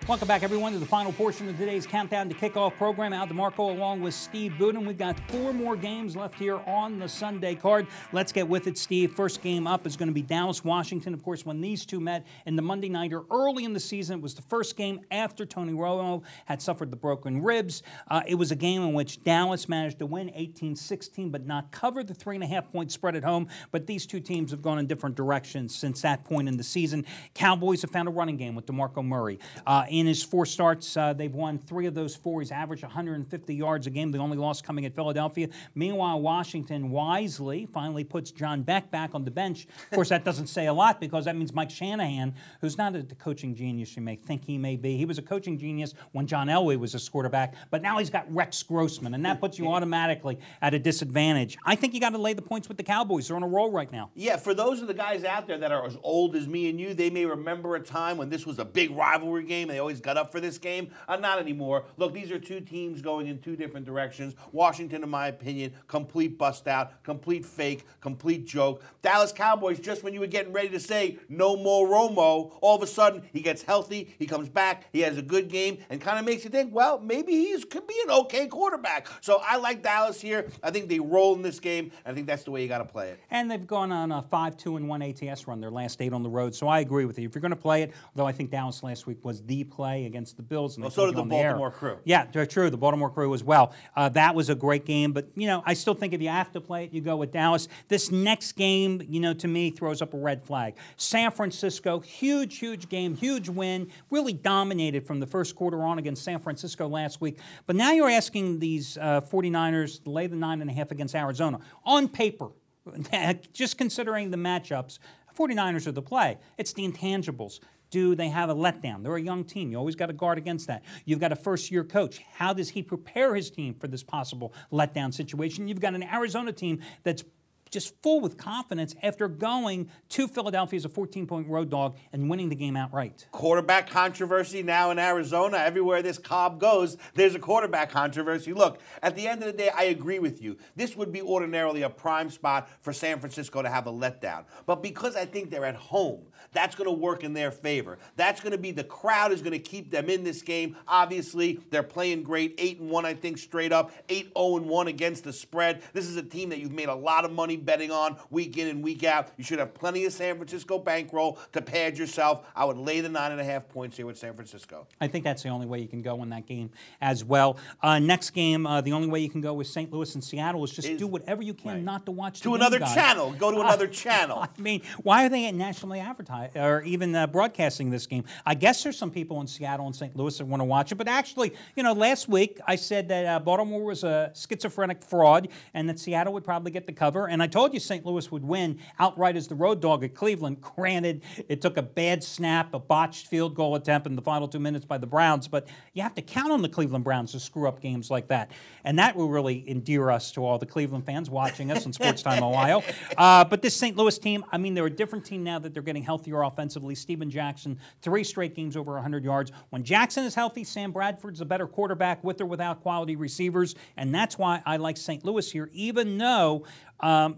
Welcome back, everyone, to the final portion of today's Countdown to Kickoff program. Al DeMarco along with Steve Budin. We've got 4 more games left here on the Sunday card. Let's get with it, Steve. First game up is going to be Dallas, Washington. Of course, when these two met in the Monday Nighter early in the season, it was the first game after Tony Romo had suffered the broken ribs. It was a game in which Dallas managed to win 18-16, but not cover the 3.5-point spread at home. But these two teams have gone in different directions since that point in the season. Cowboys have found a running game with DeMarco Murray. In his 4 starts, they've won 3 of those 4. He's averaged 150 yards a game, the only loss coming at Philadelphia. Meanwhile, Washington wisely finally puts John Beck back on the bench. Of course, that doesn't say a lot because that means Mike Shanahan, who's not the coaching genius you may think he may be. He was a coaching genius when John Elway was his quarterback, but now he's got Rex Grossman, and that puts you automatically at a disadvantage. I think you got to lay the points with the Cowboys. They're on a roll right now. Yeah, for those of the guys out there that are as old as me and you, they may remember a time when this was a big rivalry game. They always got up for this game. Not anymore. Look, these are two teams going in 2 different directions. Washington, in my opinion, complete bust out, complete fake, complete joke. Dallas Cowboys, just when you were getting ready to say no more Romo, all of a sudden he gets healthy, he comes back, he has a good game, and kind of makes you think, well, maybe he could be an okay quarterback. So I like Dallas here. I think they roll in this game. I think that's the way you got to play it. And they've gone on a 5-2-1 ATS run, their last 8 on the road. So I agree with you. If you're going to play it, though I think Dallas last week was the play against the Bills. And well, so did the Baltimore Crew. Yeah, true. The Baltimore Crew as well. That was a great game. But, you know, I still think if you have to play it, you go with Dallas. This next game, you know, to me, throws up a red flag. San Francisco, huge game, huge win. Really dominated from the first quarter on against San Francisco last week. But now you're asking these 49ers to lay the 9.5 against Arizona. On paper, just considering the matchups, 49ers are the play. It's the intangibles. Do they have a letdown? They're a young team. You always got to guard against that. You've got a first-year coach. How does he prepare his team for this possible letdown situation? You've got an Arizona team that's just full with confidence after going to Philadelphia as a 14-point road dog and winning the game outright. Quarterback controversy now in Arizona. Everywhere this Cobb goes, there's a quarterback controversy. Look, at the end of the day, I agree with you. This would be ordinarily a prime spot for San Francisco to have a letdown. But because I think they're at home, that's going to work in their favor. That's going to be the crowd is going to keep them in this game. Obviously, they're playing great. 8-1, I think, straight up. 8-0-1 against the spread. This is a team that you've made a lot of money betting on week in and week out. You should have plenty of San Francisco bankroll to pad yourself. I would lay the 9.5 points here with San Francisco. I think that's the only way you can go in that game as well. Next game, the only way you can go with St. Louis and Seattle is just do whatever you can not to watch the game, another channel. Go to another channel. I mean, why are they nationally advertised or even broadcasting this game? I guess there's some people in Seattle and St. Louis that want to watch it. But actually, you know, last week I said that Baltimore was a schizophrenic fraud and that Seattle would probably get the cover. And I told you St. Louis would win outright as the road dog at Cleveland. Granted, it took a bad snap, a botched field goal attempt in the final 2 minutes by the Browns, but you have to count on the Cleveland Browns to screw up games like that. And that will really endear us to all the Cleveland fans watching us on Sports Time Ohio. But this St. Louis team, I mean, they're a different team now that they're getting healthier offensively. Steven Jackson, 3 straight games over 100 yards. When Jackson is healthy, Sam Bradford's a better quarterback with or without quality receivers, and that's why I like St. Louis here, even though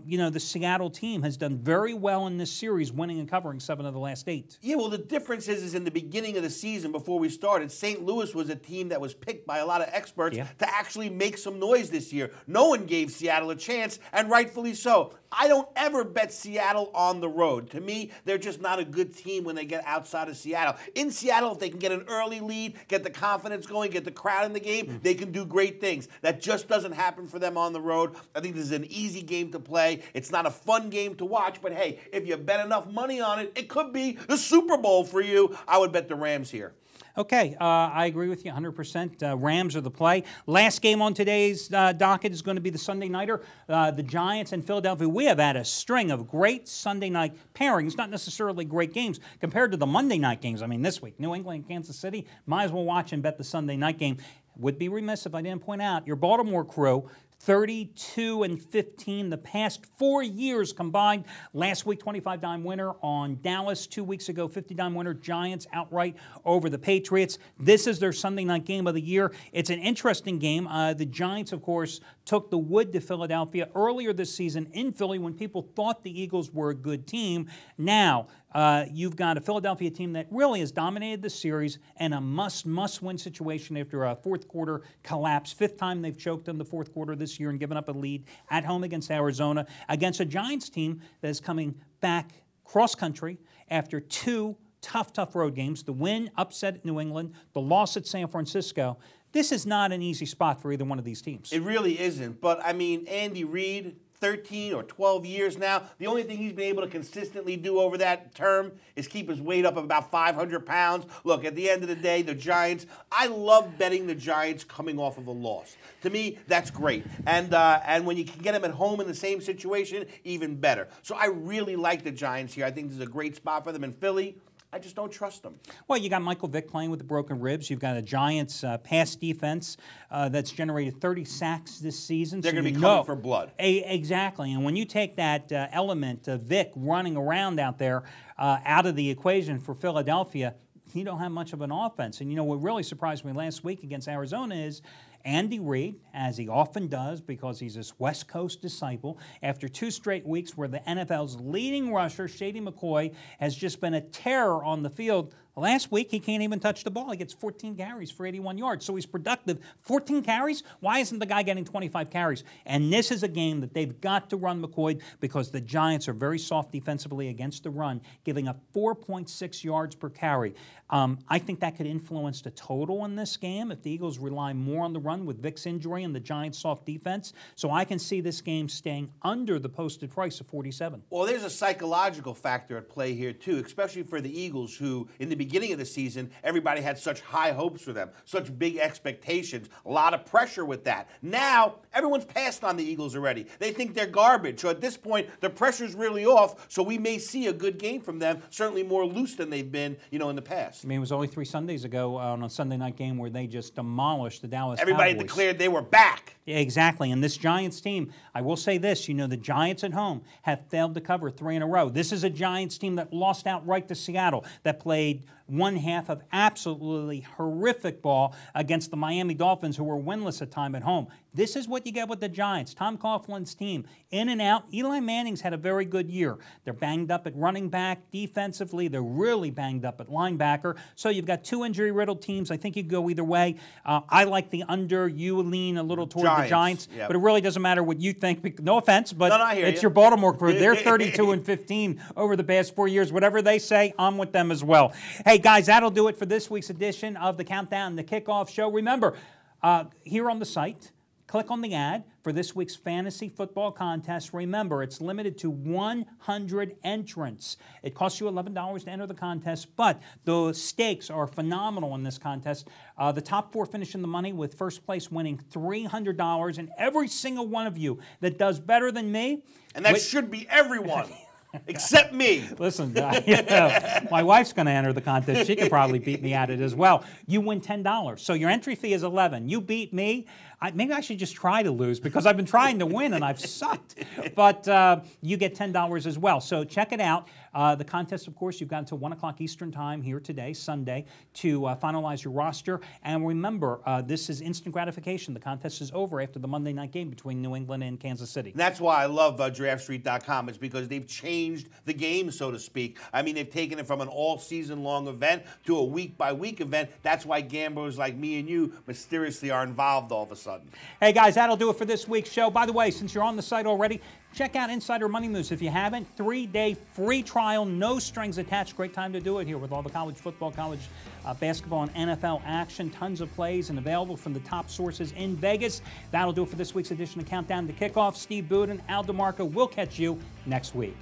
you know, the Seattle team has done very well in this series, winning and covering 7 of the last 8. Yeah, well, the difference is in the beginning of the season, before we started, St. Louis was a team that was picked by a lot of experts to actually make some noise this year. No one gave Seattle a chance, and rightfully so. I don't ever bet Seattle on the road. To me, they're just not a good team when they get outside of Seattle. In Seattle, if they can get an early lead, get the confidence going, get the crowd in the game, they can do great things. That just doesn't happen for them on the road. I think this is an easy game to play. It's not a fun game to watch, but hey, if you bet enough money on it, it could be the Super Bowl for you. I would bet the Rams here. Okay, I agree with you 100%. Rams are the play. Last game on today's docket is going to be the Sunday Nighter. The Giants and Philadelphia. We have had a string of great Sunday night pairings, not necessarily great games, compared to the Monday night games. I mean, this week, New England and Kansas City, might as well watch and bet the Sunday night game. Would be remiss if I didn't point out your Baltimore Crew, 32-15 the past 4 years combined. Last week, 25-dime winner on Dallas. 2 weeks ago, 50-dime winner, Giants outright over the Patriots. This is their Sunday night game of the year. It's an interesting game. The Giants, of course, took the wood to Philadelphia earlier this season in Philly when people thought the Eagles were a good team. Now, you've got a Philadelphia team that really has dominated the series and a must-win situation after a fourth quarter collapse. Fifth time they've choked in the fourth quarter this year and given up a lead at home against Arizona, against a Giants team that is coming back cross-country after two tough road games, the win, upset at New England, the loss at San Francisco. This is not an easy spot for either one of these teams. It really isn't. But, I mean, Andy Reid, 13 or 12 years now, the only thing he's been able to consistently do over that term is keep his weight up of about 500 pounds. Look, at the end of the day, the Giants, I love betting the Giants coming off of a loss. To me, that's great. And when you can get them at home in the same situation, even better. So I really like the Giants here. I think this is a great spot for them in Philly. I just don't trust them. Well, you got Michael Vick playing with the broken ribs. You've got a Giants pass defense that's generated 30 sacks this season. They're going to be coming for blood. Exactly. And when you take that element of Vick running around out there out of the equation for Philadelphia, you don't have much of an offense. And, you know, what really surprised me last week against Arizona is Andy Reid, as he often does because he's this West Coast disciple, after 2 straight weeks where the NFL's leading rusher, Shady McCoy, has just been a terror on the field. Last week, he can't even touch the ball. He gets 14 carries for 81 yards, so he's productive. 14 carries? Why isn't the guy getting 25 carries? And this is a game that they've got to run McCoy because the Giants are very soft defensively against the run, giving up 4.6 yards per carry. I think that could influence the total in this game if the Eagles rely more on the run with Vick's injury and the Giants' soft defense. So I can see this game staying under the posted price of 47. Well, there's a psychological factor at play here, too, especially for the Eagles, who, in the beginning of the season, everybody had such high hopes for them, such big expectations, a lot of pressure with that. Now, everyone's passed on the Eagles already. They think they're garbage. So at this point, the pressure's really off, so we may see a good game from them, certainly more loose than they've been, you know, in the past. I mean, it was only 3 Sundays ago on a Sunday night game where they just demolished the Dallas Everybody Cowboys. Declared they were back. Yeah, exactly. And this Giants team, I will say this, you know, the Giants at home have failed to cover 3 in a row. This is a Giants team that lost outright to Seattle, that played one half of absolutely horrific ball against the Miami Dolphins, who were winless at time at home. This is what you get with the Giants. Tom Coughlin's team, in and out. Eli Manning's had a very good year. They're banged up at running back. Defensively, they're really banged up at linebacker. So you've got 2 injury-riddled teams. I think you go either way. I like the under. You lean a little toward the Giants. Yep. But it really doesn't matter what you think. No offense, but it's your Baltimore crew. They're 32-15 over the past 4 years. Whatever they say, I'm with them as well. Hey, guys, that'll do it for this week's edition of the Countdown, the Kickoff Show. Remember, here on the site, click on the ad for this week's fantasy football contest. Remember, it's limited to 100 entrants. It costs you $11 to enter the contest, but the stakes are phenomenal in this contest. The top 4 finish in the money, with first place winning $300, and every single one of you that does better than me. And that should be everyone. Except me. Listen, my wife's going to enter the contest. She could probably beat me at it as well. You win $10. So your entry fee is $11. You beat me. Maybe I should just try to lose because I've been trying to win and I've sucked. But you get $10 as well. So check it out. The contest, of course, you've got until 1 o'clock Eastern Time here today, Sunday, to finalize your roster. And remember, this is instant gratification. The contest is over after the Monday night game between New England and Kansas City. And that's why I love DraftStreet.com. It's because they've changed the game, so to speak. I mean, they've taken it from an all-season-long event to a week-by-week event. That's why gamblers like me and you mysteriously are involved all of a sudden. Hey, guys, that'll do it for this week's show. By the way, since you're on the site already, check out Insider Money Moves. If you haven't, 3-day free trial, no strings attached. Great time to do it here with all the college football, college basketball, and NFL action. Tons of plays and available from the top sources in Vegas. That'll do it for this week's edition of Countdown to Kickoff. Steve Budin, Al DeMarco. We'll catch you next week.